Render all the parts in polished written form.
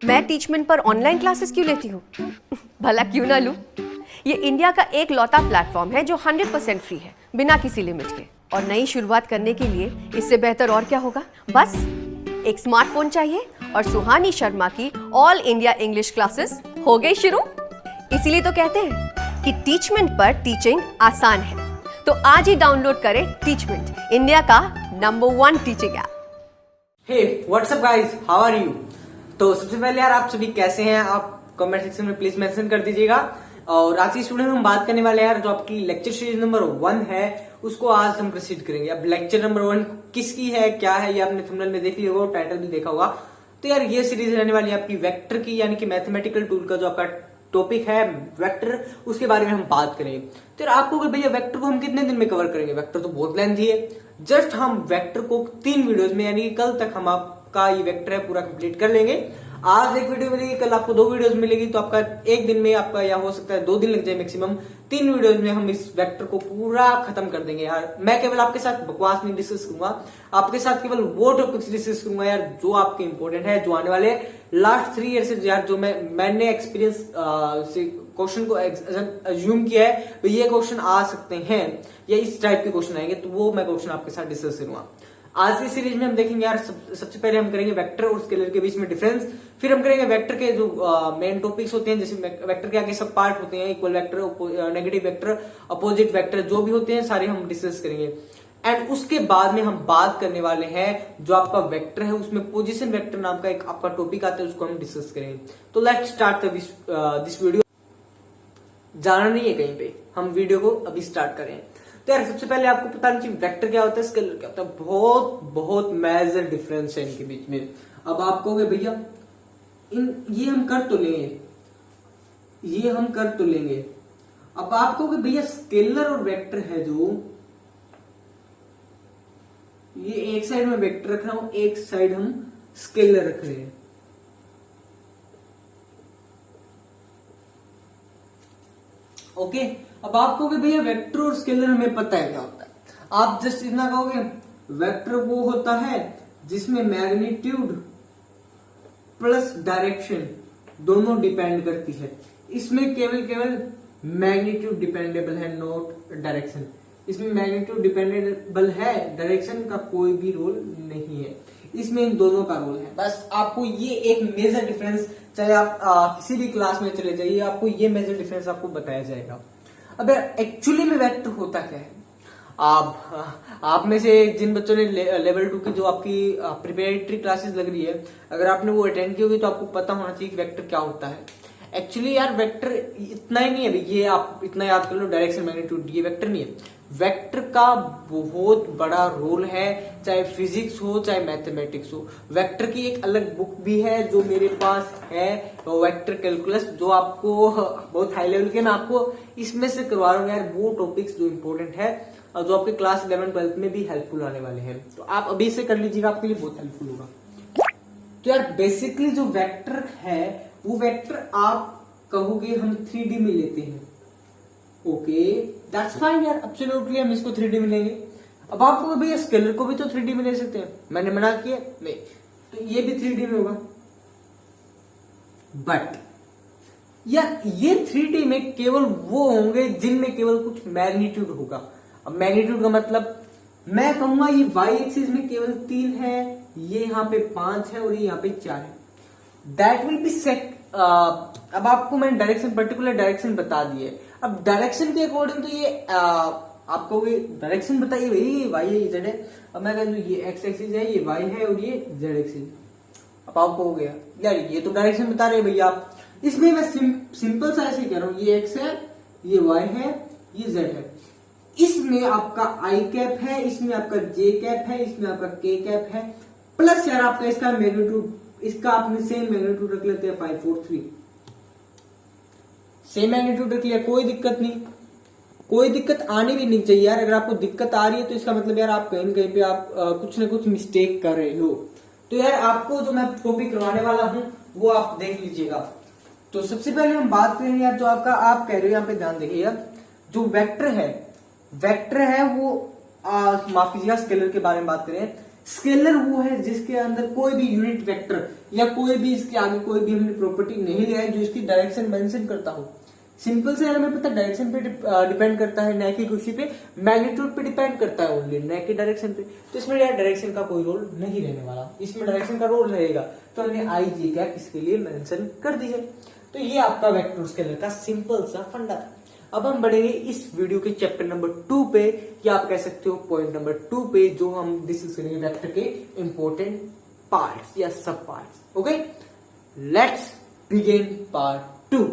मैं टीचमेंट पर online classes क्यों लेती हूँ? भला क्यों ना लूँ? ये इंडिया का एक लौता प्लेटफॉर्म है जो 100% फ्री है, बिना किसी लिमिट के। और नई शुरुआत करने के लिए इससे बेहतर और क्या होगा? बस एक स्मार्टफोन चाहिए और सुहानी शर्मा की ऑल इंडिया इंग्लिश क्लासेस हो गई शुरू। इसीलिए तो कहते हैं कि टीचमेंट पर टीचिंग आसान है। तो आज ही डाउनलोड करें टीचमेंट, इंडिया का number 1 teaching app. Hey what's up guys, how are you. तो सबसे पहले यार आप सभी कैसे हैं, आप कमेंट सेक्शन में प्लीज मेंशन कर दीजिएगा। और आज की इस वीडियो में हम बात करने वाले हैं यार, जो आपकी लेक्चर सीरीज नंबर 1 है उसको आज हम प्रोसीड करेंगे। अब लेक्चर नंबर 1 किसकी है, क्या है, ये आपने थंबनेल में देख लिया होगा, टाइटल भी देखा होगा। तो यार ये सीरीज रहने वाली है आपकी वेक्टर की, यानी कि मैथमेटिकल टूल का जो आपका टॉपिक है वेक्टर, उसके बारे में हम बात करेंगे। तो यार आपको भैया वेक्टर को हम कितने दिन में कवर करेंगे, वेक्टर तो बहुत लेंथी है। जस्ट हम वेक्टर को 3 वीडियोस में, यानी कि कल तक हम आपका ये वेक्टर है पूरा कंप्लीट कर लेंगे। आज एक वीडियो मिलेगी, कल आपको 2 वीडियोस मिलेगी, तो आपका एक दिन में आपका या हो सकता है 2 दिन लग जाए मैक्सिमम। 3 वीडियोस में हम इस वेक्टर को पूरा खत्म कर देंगे यार। मैं केवल आपके साथ बकवास नहीं डिस्कस करूंगा, आपके साथ केवल वो टॉपिक्स डिस्कस करूंगा यार जो आपके इंपॉर्टेंट है, जो आने वाले लास्ट 3 ईयर से यार जो मैंने एक्सपीरियंस से क्वेश्चन को अज्यूम किया है, तो ये क्वेश्चन आ सकते हैं या इस टाइप के क्वेश्चन आएंगे, तो वो मैं क्वेश्चन आपके साथ डिस्कस करूंगा। आज की सीरीज में हम देखेंगे यार सबसे पहले हम करेंगे वेक्टर और स्केलर के बीच में डिफरेंस। फिर हम करेंगे वेक्टर के जो मेन टॉपिक्स होते हैं, जैसे वेक्टर के आगे सब पार्ट होते हैं, equal vector, negative vector, opposite vector, जो भी होते हैं सारे हम डिस्कस करेंगे। एंड उसके बाद में हम बात करने वाले हैं जो आपका वेक्टर है उसमें पोजीशन वेक्टर नाम का एक आपका टॉपिक आता है, उसको हम डिस्कस करेंगे। तो लेट्स स्टार्ट दिस वीडियो। जाना नहीं है कहीं पे, हम वीडियो को अभी स्टार्ट करें। तो यार सबसे पहले आपको पता नहीं वेक्टर क्या होता है, स्केलर क्या होता है, बहुत बहुत मेजर डिफरेंस है इनके बीच में। अब आप कहोगे भैया ये हम कर तो लेंगे, ये हम कर तो लेंगे। अब आप कहोगे भैया स्केलर और वेक्टर है जो, ये एक साइड में वेक्टर रख रहा हूं, एक साइड हम स्केलर रख रहे हैं। ओके अब आप कहोगे भैया वेक्टर और स्केलर हमें पता है क्या होता है। आप जस्ट इतना कहोगे वेक्टर वो होता है जिसमें मैग्नीट्यूड प्लस डायरेक्शन दोनों डिपेंड करती है। इसमें केवल मैग्नीट्यूड डिपेंडेबल है, नॉट डायरेक्शन। इसमें मैग्नीट्यूड डिपेंडेबल है, डायरेक्शन का कोई भी रोल नहीं है, इसमें इन दोनों का रोल है। बस आपको ये एक मेजर डिफरेंस, चाहे आप किसी भी क्लास में चले जाइए, आपको ये मेजर डिफरेंस आपको बताया जाएगा। अब एक्चुअली में वेक्टर होता क्या है, आप में से जिन बच्चों ने लेवल 2 की जो आपकी प्रिपरेटरी क्लासेस लग रही है, अगर आपने वो अटेंड की होगी तो आपको पता होना चाहिए कि वेक्टर क्या होता है। एक्चुअली यार वेक्टर इतना ही नहीं है, ये आप इतना याद कर लो, डायरेक्शन मैग्नीट्यूड, ये वेक्टर नहीं है। वेक्टर का बहुत बड़ा रोल है, चाहे फिजिक्स हो चाहे मैथमेटिक्स हो। वेक्टर की एक अलग बुक भी है जो मेरे पास है, वेक्टर कैलकुलस, जो आपको बहुत हाई लेवल के, मैं आपको इसमें से करवा रहा हूँ यार वो टॉपिक्स जो इंपॉर्टेंट है और जो आपके क्लास 11-12 में भी हेल्पफुल आने वाले हैं। तो आप अभी से कर लीजिएगा, आपके लिए बहुत हेल्पफुल होगा। तो यार बेसिकली जो वेक्टर है वो वेक्टर आप कहोगे हम 3D में लेते हैं। ओके दैट्स फाइन यार, एब्सोल्युटली हम इसको 3D में लेंगे। अब आप कहोगे भैया स्केलर को भी तो 3D में ले सकते हैं, मैंने मना किया नहीं, तो ये भी 3D में होगा। बट यार ये 3D में केवल वो होंगे जिनमें केवल कुछ मैग्नीट्यूड होगा। अब मैग्नीट्यूड का मतलब मैं कहूंगा ये y एक्सिस में केवल 3 है, ये यहाँ पे 5 है और ये यहाँ पे 4 है, दैट विल बी सेट। अब आपको मैंने डायरेक्शन, पर्टिकुलर डायरेक्शन बता दी है। अब डायरेक्शन के अकॉर्डिंग तो ये आपको डायरेक्शन बताइए भाई, ये y है, ये z है। अब मैं कह दूं ये x एक्सिस है, ये y है और ये z एक्सिस। अब आपको हो गया यार ये तो डायरेक्शन बता रहे भैया आप, इसमें मैं सिंपल सा ऐसे कह रहा हूं, ये x है, ये y है, ये z है। इसमें आपका i कैप है, इसमें आपका j कैप है, इसमें आपका k कैप है, प्लस यार आपका इसका मैग्नीट्यूड, इसका आपने सेम मैग्नीट्यूड रख लेते हैं 543, सेम मैग्नीट्यूड रख लिया, कोई दिक्कत नहीं, कोई दिक्कत आनी भी नहीं चाहिए यार। अगर आपको दिक्कत आ रही है तो इसका मतलब यार आप कहीं न कहीं पे आप कुछ ना कुछ मिस्टेक कर रहे हो। तो यार आपको जो मैं टॉपिक करवाने वाला हूं वो आप देख लीजिएगा। तो सबसे पहले हम बात करेंगे यार जो आपका, आप कह रहे हो यहाँ पे ध्यान देखिएगा, जो वेक्टर है वो माफ कीजिएगा स्केलर के बारे में बात करें। स्केलर वो है जिसके अंदर कोई भी यूनिट वेक्टर या कोई भी इसके आगे कोई भी हमने प्रॉपर्टी नहीं लिया है जो इसकी डायरेक्शन मेंशन करता हो। सिंपल से यार हमें पता डायरेक्शन पे डिपेंड करता है, न कि किसी पे मैग्नीट्यूड पे डिपेंड करता है ओनली, न कि डायरेक्शन पे। तो इसमें यार डायरेक्शन का कोई रोल नहीं रहने वाला, इसमें डायरेक्शन का रोल रहेगा। तो हमने आई जी कैप इसके लिए मेंशन कर दी है। तो ये आपका वेक्टर स्केलर का सिंपल सा फंडा था। अब हम बढ़ेंगे इस वीडियो के चैप्टर नंबर 2 पे, या आप कह सकते हो पॉइंट नंबर 2 पे, जो हम डिस्कस करेंगे वेक्टर के इंपॉर्टेंट पार्ट्स या सब parts. Okay, let's begin part 2।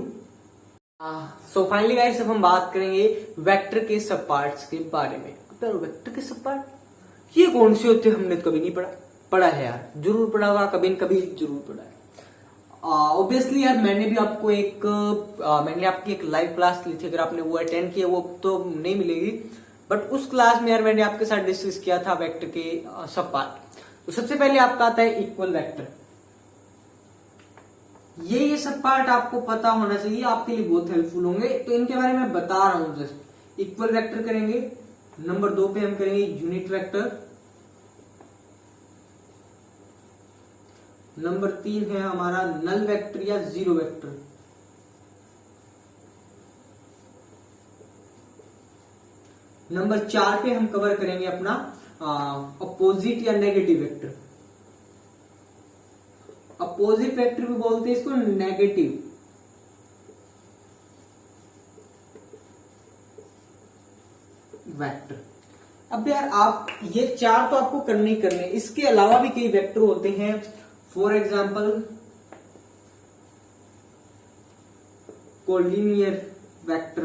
So finally guys, अब हम बात करेंगे वेक्टर के सब पार्ट्स के बारे में। तो वेक्टर के सब पार्ट ये कौन से होते हैं, हमने तो कभी नहीं पढ़ा है यार, जरूर पढ़ा होगा, कभी न कभी जरूर पढ़ा है। ऑब्वियसली यार मैंने भी आपको मैंने आपकी एक लाइव क्लास ली थी, अगर आपने वो अटेंड किया वो तो नहीं मिलेगी, बट उस क्लास में यार मैंने आपके साथ डिस्कस किया था वेक्टर के सब पार्ट। तो सबसे पहले आपका आता है इक्वल वेक्टर। ये सब पार्ट आपको पता होना चाहिए, आपके लिए बहुत हेल्पफुल होंगे। तो इनके बारे में बता रहा हूं। जस्ट इक्वल वेक्टर करेंगे, नंबर 2 पे हम करेंगे यूनिट वेक्टर, नंबर 3 है हमारा नल वेक्टर या जीरो वेक्टर, नंबर 4 पे हम कवर करेंगे अपना अपोजिट या नेगेटिव वेक्टर। अपोजिट वेक्टर भी बोलते हैं इसको, नेगेटिव वेक्टर। अब यार आप ये 4 तो आपको करने ही करने, इसके अलावा भी कई वेक्टर होते हैं। For example collinear vector.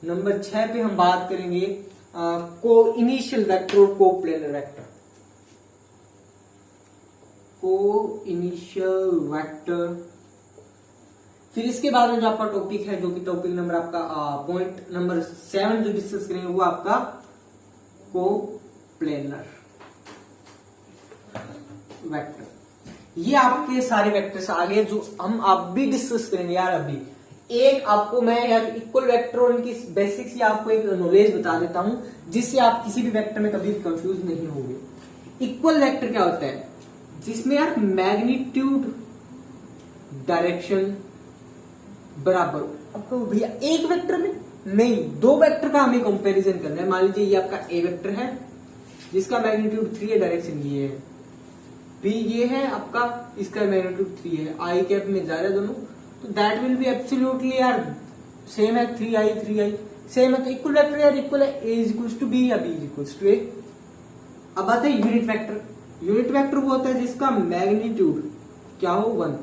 Number 6 पे हम बात करेंगे को इनिशियल वेक्टर और को प्लेनर वेक्टर। को इनिशियल वेक्टर। फिर इसके बाद में जो आपका टॉपिक है, जो कि टॉपिक नंबर आपका पॉइंट नंबर 7 जो डिस्कस करेंगे वो आपका को प्लेनर वेक्टर। ये आपके सारे वेक्टर्स आ गए जो हम आप भी डिस्कस करेंगे यार। अभी एक आपको मैं यार इक्वल वेक्टर और इनकी बेसिक्स या आपको एक नॉलेज बता देता हूं, जिससे आप किसी भी वेक्टर में कभी भी कंफ्यूज नहीं होंगे। इक्वल वेक्टर क्या होता है, जिसमें यार मैग्नीट्यूड डायरेक्शन बराबर हो। आपको भैया एक वेक्टर में नहीं, 2 वेक्टर का हमें कंपैरिजन करना है। मान लीजिए ये आपका ए वेक्टर है जिसका मैग्नीट्यूड 3 है, डायरेक्शन ये है, बी ये है आपका, इसका मैग्नीट्यूड 3 है, आई कैप में जा रहा है दोनों, तो दैट विल बी एब्सोल्युटली यार सेम है, 3i सेम है। तो इक्वल वेक्टर यार इक्वल है, ए इज इक्वल्स टू बी या बी इज इक्वल्स टू ए। अब आता है यूनिट वेक्टर। यूनिट वेक्टर वो होता है जिसका मैग्नीट्यूड क्या हो, 1।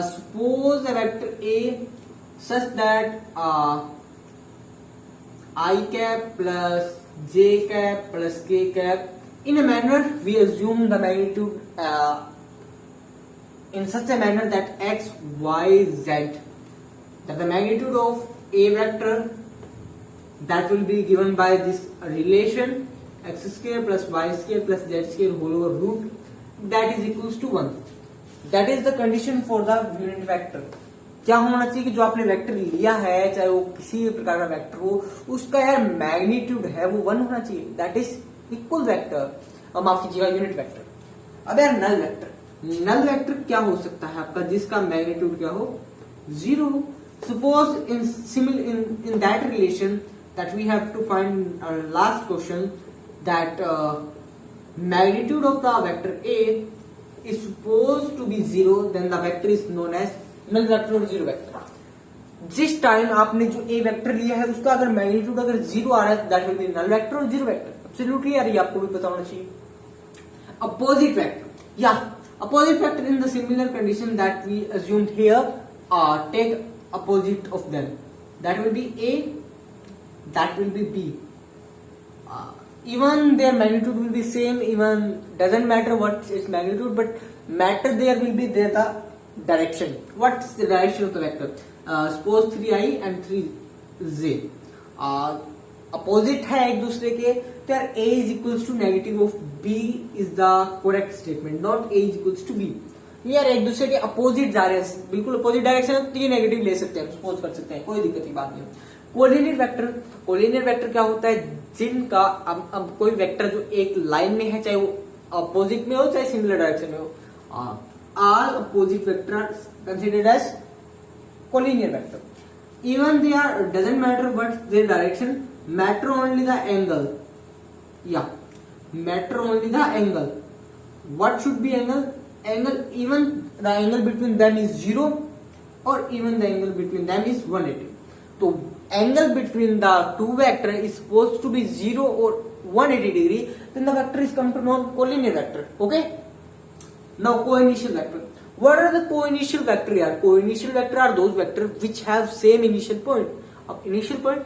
Suppose a vector A such that I cap plus J cap plus के cap, in a manner we assume the magnitude in such a manner that x, y, z, that the magnitude of a vector that will be given by this relation x square plus y square plus z square whole over root, that is equals to 1. That is the condition for the unit vector. क्या होना चाहिए कि जो आपने vector लिया है, चाहे वो किसी भी प्रकार का वेक्टर हो, उसका यार मैग्नीट्यूड है वो 1 होना चाहिए। दैट इज इक्वल वेक्टर, माफ कीजिएगा यूनिट वेक्टर। अब यार नल वेक्टर। नल वेक्टर क्या हो सकता है आपका, जिसका मैग्नीट्यूड क्या हो, 0। Suppose in that relation that we have to find last question that magnitude of the vector A is supposed to be 0, then the vector is known as null vector or zero vector. जिस time आपने जो A vector लिया है उसका अगर magnitude अगर 0 आ रहा है, that will be null vector और जीरो वेक्टर। एब्सोल्युटली यार ये आपको भी पता होना चाहिए। अपोजिट वेक्टर या opposite vector in the similar condition that we assumed here, take opposite of them, that will be A, that will be B. Even their magnitude will be same, even doesn't matter what its magnitude, but matter there will be there the direction. What's the direction of the vector? Suppose 3i and 3j opposite है एक दूसरे के, तो यार A is equals to negative of B is the correct statement, not A is equals to B. यार एक दूसरे के अपोजिट जा रहे हैं, बिल्कुल अपोजिट डायरेक्शन है, तो ये नेगेटिव ले सकते हैं, सपोज कर सकते हैं, कोई दिक्कत की बात नहीं। कोलिनियर वेक्टर, कोलिनियर वेक्टर क्या होता है, जिनका अब कोई वेक्टर जो एक लाइन में है, चाहे वो अपोजिट में हो चाहे सिमिलर डायरेक्शन में हो, all opposite vector are considered as collinear vector. Even they are doesn't matter what their direction, matter only the angle. Yeah, matter only the angle. What should be angle? Angle, even the angle between them is 0 or even the angle between them is 180. So angle between the two vector is supposed to be 0 or 180 degree. Then the vector is come to known collinear vector. Okay. Now co-initial vector. What are the co-initial vector यार? Co-initial vector are those vector which have same initial point. अब initial point,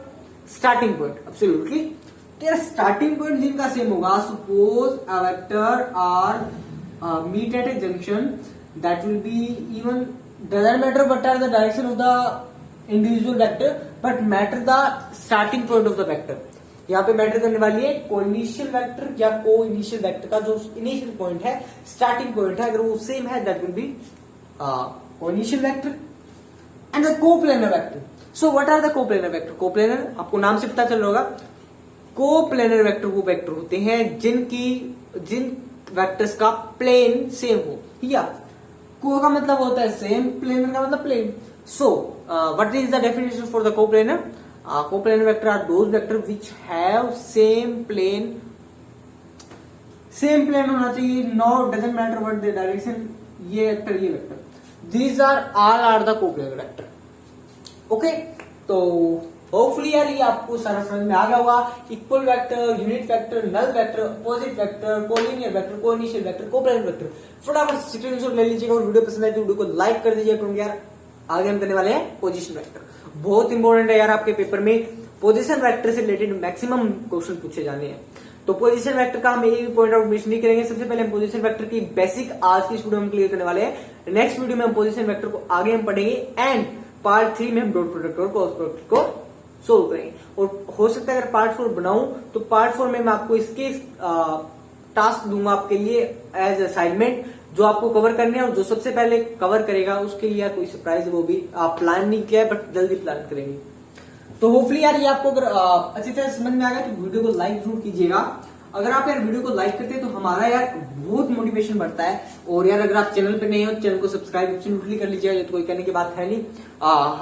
starting point, absolutely. तेरा starting point जिनका same होगा. Suppose a vector are meet at a junction, that will be even doesn't matter what are the direction of the individual vector, but matter the starting point of the vector. यहाँ पे matter करने वाली है कोइनिशियल vector या को initial vector का जो initial point है, स्टार्टिंग पॉइंट है, अगर वो सेम है that will be coinitial vector. And the coplanar vector. So what are the coplanar vector? Coplanar आपको नाम से पता चल रहा होगा. कोप्लेनर वेक्टर वो वेक्टर होते हैं जिन वेक्टर्स का प्लेन सेम हो. या को का मतलब होता है सेम, प्लेनर का मतलब plane. So what is the definition for the coplanar? Coplanar vector are those vector which have same plane होना चाहिए. No, doesn't matter what the direction. ये वेक्टर these are all are the coplanar vector. Okay, तो hopefully यार ये आपको सारा समझ में आ गया होगा. Equal vector, unit vector, null vector, opposite vector, collinear vector, coinitial vector, coplanar vector. फटाफट स्क्रीनशॉट ले लीजिएगा और वीडियो पसंद आए तो वीडियो को लाइक कर दीजिएगा, क्योंकि यार आगे हम करने वाले हैं पोजीशन वेक्टर. बहुत इंपॉर्टेंट है यार, आपके पेपर में पोजीशन वेक्टर से रिलेटेड मैक्सिमम क्वेश्चन पूछे जाने हैं. तो पोजीशन वेक्टर का हम एक भी पॉइंट आउट मिस नहीं करेंगे. सबसे पहले हम पोजीशन वेक्टर की बेसिक आज की इस वीडियो में क्लियर करने वाले हैं. नेक्स्ट वीडियो में हम पोजीशन वेक्टर को आगे हम पढ़ेंगे एंड पार्ट 3 में हम डॉट प्रोडक्ट और क्रॉस प्रोडक्ट को सोल्व करेंगे. और हो सकता है अगर पार्ट 4 बनाऊं तो पार्ट 4 में मैं आपको इसके टास्क दूंगा आपके लिए एज असाइनमेंट, जो आपको कवर करने हैं. और जो सबसे पहले कवर करेगा उसके लिए यार कोई सरप्राइज वो भी आप प्लान नहीं किया है, बट जल्दी प्लान करेंगे. तो होपफुली यार ये आपको अगर अच्छी तरह समझ में आ गया तो वीडियो को लाइक जरूर कीजिएगा. अगर आप यार वीडियो को लाइक करते हैं तो हमारा यार बहुत मोटिवेशन बढ़ता है. और यार अगर आप चैनल पे नए हो चैनल को सब्सक्राइब एब्सोल्युटली कर लीजिएगा, ये तो कोई कहने की बात है नहीं.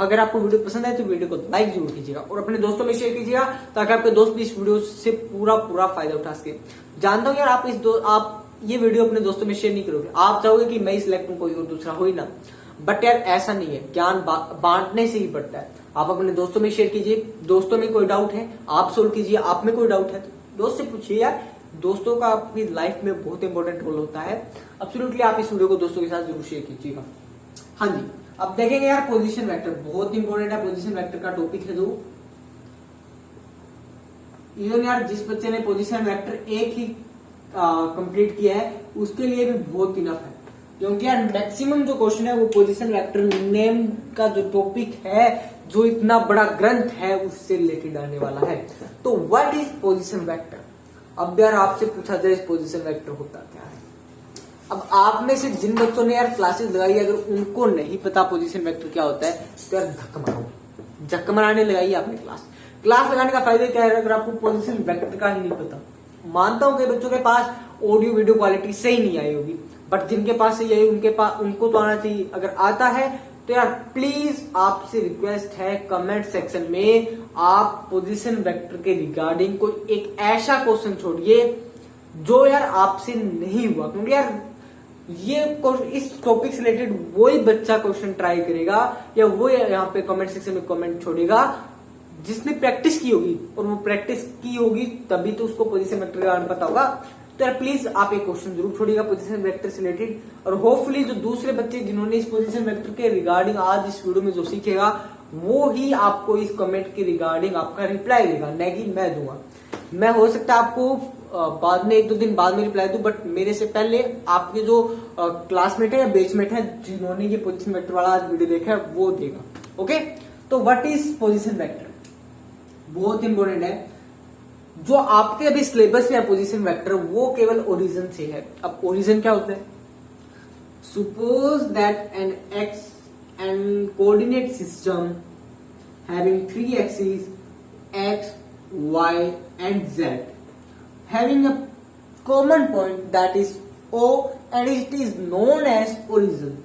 अगर आपको वीडियो पसंद आए तो वीडियो को लाइक जरूर कीजिएगा और अपने दोस्तों में शेयर कीजिएगा, ताकि आपके दोस्त भी इस वीडियो से पूरा फायदा उठा सके. जानता हूँ यार आप ये वीडियो अपने दोस्तों में शेयर नहीं करोगे, आप चाहोगे कि मैं ही सिलेक्ट हूं, कोई और दूसरा हो ही ना. बट यार ऐसा नहीं है, ज्ञान बांटने से ही बढ़ता है. आप अपने दोस्तों में शेयर कीजिए. दोस्तों में कोई डाउट है आप सोल्व कीजिए, आप में कोई डाउट है तो दोस्त से पूछिए. यार दोस्तों का आपकी लाइफ में बहुत इंपॉर्टेंट रोल होता है. एब्सोल्युटली आप इस वीडियो को दोस्तों के साथ जरूर शेयर कीजिएगा. हाँ जी, अब देखेंगे यार पोजीशन वेक्टर बहुत इंपॉर्टेंट है. पोजीशन वेक्टर का टॉपिक है जो इवन यार जिस बच्चे ने पोजीशन वेक्टर एक ही कंप्लीट किया है उसके लिए भी बहुत इनफ है, क्योंकि यार मैक्सिमम जो क्वेश्चन है वो पोजीशन वेक्टर नेम का जो टॉपिक है, जो इतना बड़ा ग्रंथ है उससे रिलेटेड आने वाला है. तो व्हाट इज पोजीशन वेक्टर? अब यार आपसे पूछा जाए पोजीशन वेक्टर होता क्या है. अब आप में से जिन बच्चों ने यार क्लासेस लगाई है, अगर उनको नहीं पता पोजीशन वेक्टर क्या होता है तो यार धक्का मारने लगाई आपने क्लास लगाने का फायदा क्या है अगर आपको पोजीशन वेक्टर का ही नहीं पता. मानता हूं कि बच्चों के पास ऑडियो वीडियो क्वालिटी सही नहीं आई होगी, बट जिनके पास सही आई उनको तो आना चाहिए. अगर आता है तो यार प्लीज आपसे रिक्वेस्ट है कमेंट सेक्शन में आप पोजीशन वेक्टर के रिगार्डिंग कोई एक ऐसा क्वेश्चन छोड़िए जो यार आपसे नहीं हुआ, क्योंकि यार ये इस टॉपिक से रिलेटेड वही बच्चा क्वेश्चन ट्राई करेगा या वो यहाँ पे कमेंट सेक्शन में कमेंट छोड़ेगा जिसने प्रैक्टिस की होगी, और वो प्रैक्टिस की होगी तभी तो उसको पोजीशन वेक्टर का पता होगा. तो यार प्लीज आप एक क्वेश्चन जरूर छोड़िएगा पोजीशन वेक्टर से रिलेटेड. और होपफुली जो दूसरे बच्चे जिन्होंने इस पोजीशन वेक्टर के रिगार्डिंग आज इस वीडियो में जो सीखेगा वो ही आपको इस कमेंट के रिगार्डिंग आपका रिप्लाई देगा, न कि मैं दूंगा. मैं हो सकता है आपको बाद में 1-2 दिन बाद में रिप्लाई दूं, बट मेरे से पहले आपके जो क्लासमेट है या बेचमेट है जिन्होंने ये पोजीशन वेक्टर वाला आज वीडियो देखा है वो देगा. ओके, तो व्हाट इज पोजीशन वेक्टर? बहुत इंपॉर्टेंट है. जो आपके अभी सिलेबस में है पोजीशन वेक्टर वो केवल ओरिजिन से है. अब ओरिजिन क्या होता है? Suppose that an x and coordinate system having 3 axis x, y and Z having a common point that is O and it is known as origin.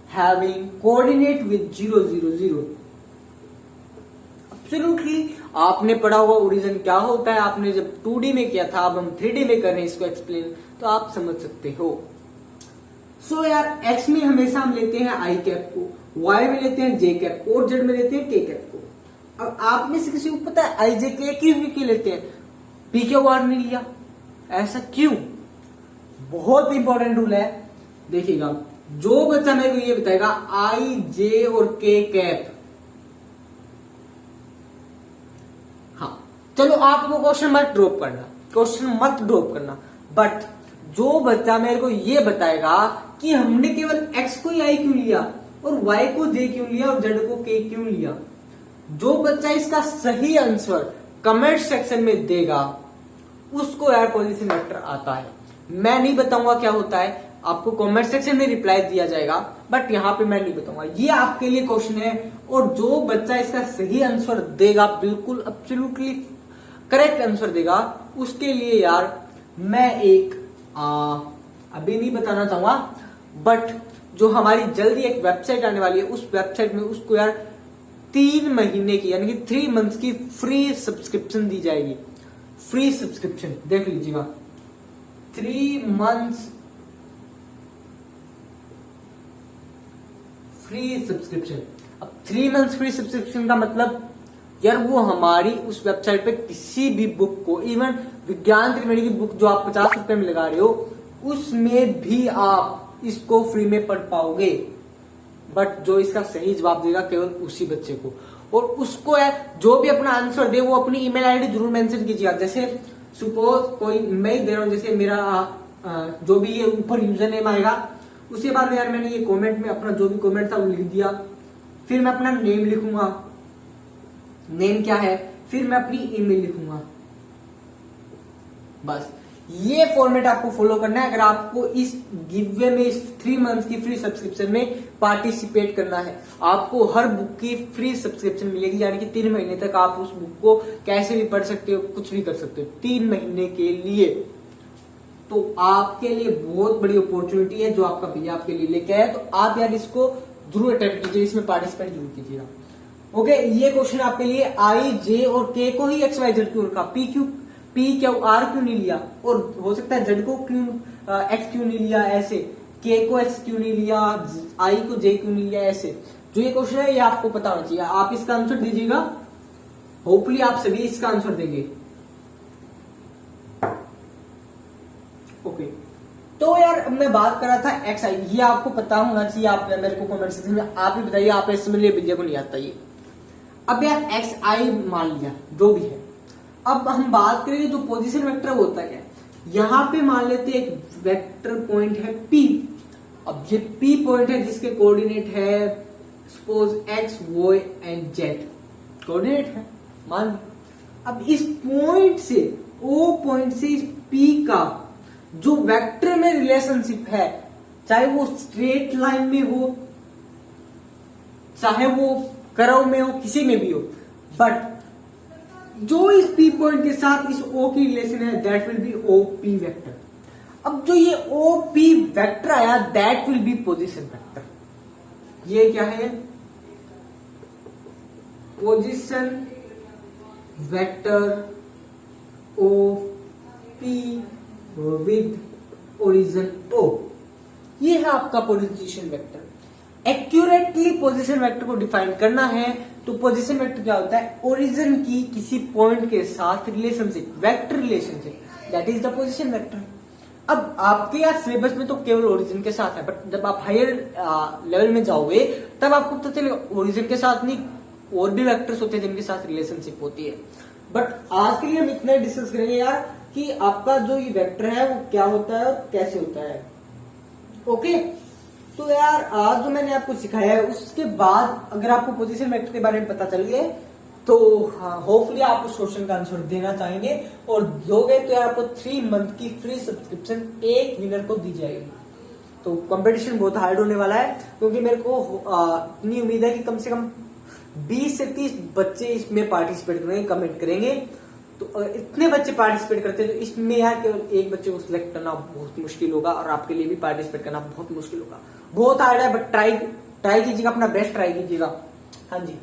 Having coordinate with 0 0 0. Absolutely आपने पढ़ा होगा origin क्या होता है, आपने जब 2D में किया था, अब हम 3D में कर रहे हैं इसको एक्सप्लेन, तो आप समझ सकते हो। सो यार x में हमेशा हम लेते हैं i कैप को, y में लेते हैं j कैप को और z में लेते हैं k कैप को। अब आप में से किसी को पता है i j k क्यों लेते हैं, p क्यों आर नहीं लिया, ऐसा क्यों? बहुत इंपॉर्टेंट रूल है, देखिएगा। जो बच्चा मेरे को ये बताएगा i j और k कैप, हाँ चलो आप वो क्वेश्चन मत ड्रॉप करना, बट जो बच्चा मेरे को ये बताएगा कि हमने केवल x को ही i क्यों लिया और y को j क्यों लिया और z को k क्यों लिया, जो बच्चा इसका सही आंसर कमेंट सेक्शन में देगा उसको यार पोजीशन वेक्टर आता है। मैं नहीं बताऊंगा क्या होता है, आपको कमेंट सेक्शन में रिप्लाई दिया जाएगा, बट यहाँ पे मैं नहीं बताऊंगा, ये आपके लिए क्वेश्चन है। और जो बच्चा इसका सही आंसर देगा, बिल्कुल एब्सोल्युटली करेक्ट आंसर देगा, उसके लिए यार मैं एक अभी नहीं बताना चाहूंगा, बट जो हमारी जल्दी एक वेबसाइट आने वाली है, उस वेबसाइट में उसको यार 3 महीने की यानी कि 3 मंथ्स की फ्री सब्सक्रिप्शन दी जाएगी। फ्री सब्सक्रिप्शन देख लीजिएगा, 3 मंथ्स फ्री सब्सक्रिप्शन। अब 3 मंथ्स फ्री सब्सक्रिप्शन का मतलब यार वो हमारी उस वेबसाइट पे किसी भी बुक को, इवन विज्ञान त्रिवेणी की बुक जो आप 50 रुपए में लगा रहे हो, उसमें भी आप इसको फ्री में पढ़ पाओगे। बट जो इसका सही जवाब देगा केवल उसी बच्चे को, और उसको है जो भी अपना आंसर दे वो अपनी ईमेल आईडी जरूर मेंशन कीजिएगा। जैसे सपोज कोई मैं ही दे रहा हूं, जैसे मेरा जो भी ये ऊपर यूजर नेम आएगा, उसके बाद यार मैंने ये कमेंट में अपना जो भी कमेंट था वो लिख दिया, फिर मैं अपना नेम लिखूंगा, नेम क्या है, फिर मैं अपनी ईमेल लिखूंगा, बस ये फॉर्मेट आपको फॉलो करना है अगर आपको इस गिववे में, इस 3 मंथ्स की फ्री सब्सक्रिप्शन में पार्टिसिपेट करना है। आपको हर बुक की फ्री सब्सक्रिप्शन मिलेगी, यानी कि 3 महीने तक आप उस बुक को कैसे भी पढ़ सकते हो, कुछ भी कर सकते हो 3 महीने के लिए। तो आपके लिए बहुत बड़ी अपॉर्चुनिटी है जो आपका भैया आपके लिए लेके आया, तो आप यार इसको जरूर अटेम्प्ट कीजिए, इसमें पार्टिसिपेट जरूर कीजिएगा। ओके, ये क्वेश्चन आपके लिए आई जे और के को ही एक्स वाई जेड क्यों रखा, पी क्यों आर क्यों नहीं लिया, और हो सकता है जेड को क्यों एक्स क्यों नहीं लिया, ऐसे के को एक्स क्यों नहीं लिया, आई को जे क्यों नहीं लिया, ऐसे जो ये क्वेश्चन है ये आपको पता होना चाहिए। आप इसका आंसर दीजिएगा, होपफुली आप सभी इसका आंसर देंगे। ओके, तो यार अब मैं बात कर रहा था एक्स आई, ये आपको पता होना चाहिए। आप मेरे को कमेंट सेक्शन में आप ही बताइए, आप इसमें लिए भैया को नहीं आता ये। अब यार एक्स आई मान लिया जो भी है, अब हम बात करेंगे जो पोजीशन वेक्टर होता है, यहां पे मान लेते एक वेक्टर पॉइंट है P। अब ये P पॉइंट है जिसके कोऑर्डिनेट है suppose x, y and z coordinate है मान। अब इस पॉइंट से O पॉइंट से इस P का जो वेक्टर में रिलेशनशिप है, चाहे वो स्ट्रेट लाइन में हो, चाहे वो कर्व में हो, किसी में भी हो, बट जो इस P पॉइंट के साथ इस O की रिलेशन है that will B OP vector. अब जो ये OP वेक्टर आया that will B position vector. ये क्या है, position vector OP with origin O। ये है आपका position vector. Accurately position vector को डिफाइन करना है तो पोजीशन वेक्टर क्या होता है, ओरिजिन की किसी पॉइंट के साथ relationship, vector relationship, that is the position vector. अब आपके यहाँ सिलेबस में तो केवल ओरिजिन के साथ है, बट जब आप हायर लेवल में जाओगे तब आपको पता चलेगा ओरिजिन के साथ नहीं और भी वेक्टर्स होते हैं जिनके साथ रिलेशनशिप होती है। बट आज के लिए हम इतना डिस्कस करेंगे यार कि आपका जो ये वेक्टर है वो क्या होता है और कैसे होता है। ओके, तो यार आज जो मैंने आपको सिखाया है उसके बाद अगर आपको पोजीशन वेक्टर के बारे में पता चल गया तो होपफुली आप उस क्वेश्चन का आंसर देना चाहेंगे, और दोगे तो यार आपको 3 मंथ की फ्री सब्सक्रिप्शन एक विनर को दी जाएगी। तो कंपटीशन बहुत हार्ड होने वाला है, क्योंकि मेरे को इतनी उम्मीद है कि कम से कम 20 से 30 बच्चे इसमें पार्टिसिपेट करेंगे, कमेंट करेंगे। तो इतने बच्चे पार्टिसिपेट करते हैं तो इसमें यार केवल एक बच्चे को सिलेक्ट करना बहुत मुश्किल होगा और आपके लिए भी पार्टिसिपेट करना बहुत मुश्किल होगा। बहुत हार्ड है, बट ट्राई कीजिएगा, अपना बेस्ट ट्राई कीजिएगा। हाँ जी,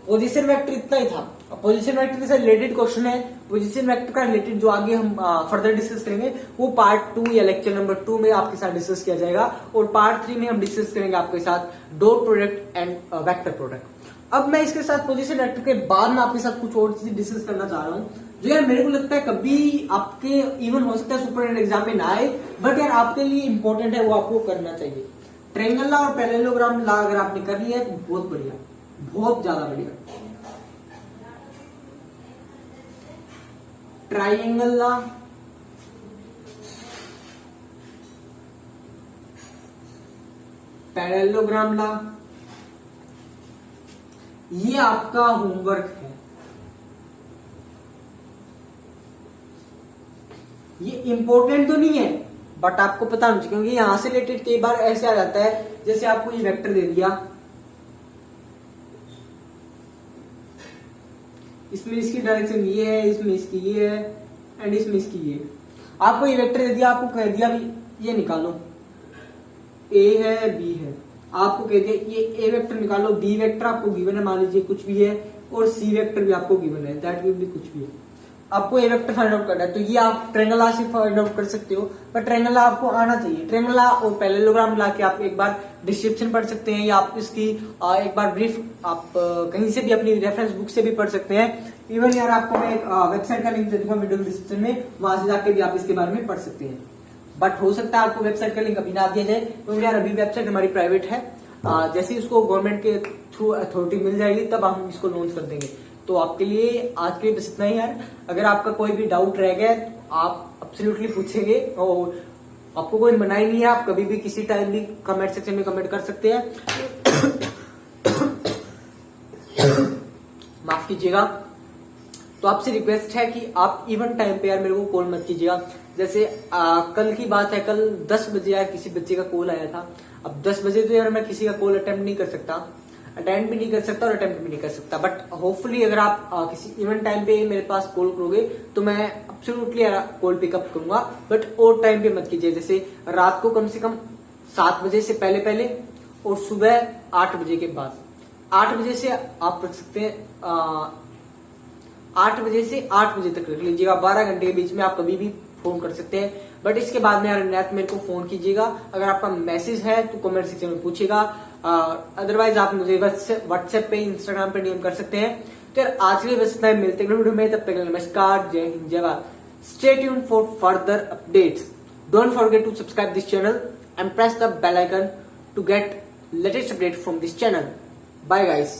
पोजीशन वेक्टर इतना ही था। पोजीशन वेक्टर से रिलेटेड क्वेश्चन है, पोजीशन वेक्टर का रिलेटेड जो आगे हम फर्दर डिस्कस करेंगे वो पार्ट 2 या लेक्चर नंबर 2 में आपके साथ डिस्कस किया जाएगा, और पार्ट 3 में हम डिस्कस करेंगे आपके साथ dot product and vector product. अब मैं इसके साथ पोजीशन वेक्टर के बाद में आपके साथ कुछ और चीजें डिस्कस करना चाह रहा हूँ, जो यार मेरे को लगता है कभी आपके इवन हो सकता है सुपरिटेंडेंट एग्जाम में ना आए, बट यार आपके लिए इंपॉर्टेंट है, वो आपको करना चाहिए। ट्रायंगल लॉ और पैरेललोग्राम लॉ अगर आपने कर लिया है तो बहुत बढ़िया, बहुत ज्यादा बढ़िया। ट्रायंगल लॉ, पैरेललोग्राम लॉ, ये आपका होमवर्क है। ये इंपॉर्टेंट तो नहीं है, बट आपको पता होना चाहिए, क्योंकि यहां से रिलेटेड कई बार ऐसे आ जाता है, जैसे आपको ये वेक्टर दे दिया, इसमें इसकी डायरेक्शन ये है, इसमें इसकी ये है, एंड इसमें इसकी ये है। आपको ये वेक्टर दे दिया, आपको कह दिया भी ये निकालो, ए है बी है, आपको कह दिया ये ए वेक्टर निकालो, बी वेक्टर आपको गिवन है, मान लीजिए कुछ भी है, और सी वेक्टर भी आपको गिवन है, दैट विल बी कुछ भी है। आपको ए वेक्टर फाइंड आउट करना है, तो ये आप ट्रायंगल लॉ से फाइंड आउट कर सकते हो, पर ट्रायंगल लॉ आपको आना चाहिए। ट्रायंगल लॉ और पैरेललोग्राम लॉ के आप एक बार डिस्क्रिप्शन पढ़ सकते हैं, या आप इसकी एक बार ब्रीफ आप कहीं से भी अपनी रेफरेंस बुक से भी पढ़ सकते हैं। इवन यार आपको मैं एक वेबसाइट का लिंक दे दूंगा वीडियो डिस्क्रिप्शन में, वहां से जाके भी आप इसके बारे में पढ़ सकते हैं। बट हो सकता है आपको वेबसाइट का लिंक अभी ना दिया जाए, क्योंकि यार अभी वेबसाइट हमारी प्राइवेट है, जैसे ही उसको गवर्नमेंट के थ्रू अथॉरिटी मिल जाएगी तब हम इसको लॉन्च कर देंगे। तो आपके लिए आज के लिए बस इतना ही यार। अगर आपका कोई भी डाउट रह गया तो आप एब्सोल्युटली पूछेंगे, और आपको कोई मनाही नहीं है, आप कभी भी किसी टाइम भी कमेंट सेक्शन में कमेंट कर सकते हैं। माफ कीजिएगा। तो आपसे रिक्वेस्ट है कि आप इवन टाइम पे यार मेरे को कॉल मत कीजिएगा। जैसे कल की बात है, कल 10 बजे यार किसी बच्चे का कॉल आया था। अब 10 बजे तो यार मैं किसी का कॉल अटेम्प्ट नहीं कर सकता, अटेंड भी नहीं कर सकता और अटेम्प्ट भी नहीं कर सकता, बट होपफुली अगर आप किसी इवन टाइम पे मेरे पास कॉल करोगे तो मैं एब्सोल्युटली कॉल पिकअप करूंगा। बट और टाइम पे मत कीजिए, जैसे रात को कम से कम 7 बजे से पहले पहले और सुबह 8 बजे के बाद। 8 बजे से आप रख सकते हैं, 8 बजे से 8 बजे तक रख लीजिएगा। 12 घंटे के बीच में आप कभी भी फोन कर सकते हैं, बट इसके बाद में यार नेट मेरे को फोन कीजिएगा। अगर आपका मैसेज है तो कमेंट सेक्शन में पूछेगा, अदरवाइज आप मुझे व्हाट्सएप पे, इंस्टाग्राम पे डीएम कर सकते हैं। तो यार आज के लिए बस इतना ही, मिलते हैं वीडियो में, तब तक नमस्कार, जय हिंद, जय Bharat. Stay tuned for further updates. Don't forget to subscribe this channel and press the bell icon to get latest update from this channel. Bye guys.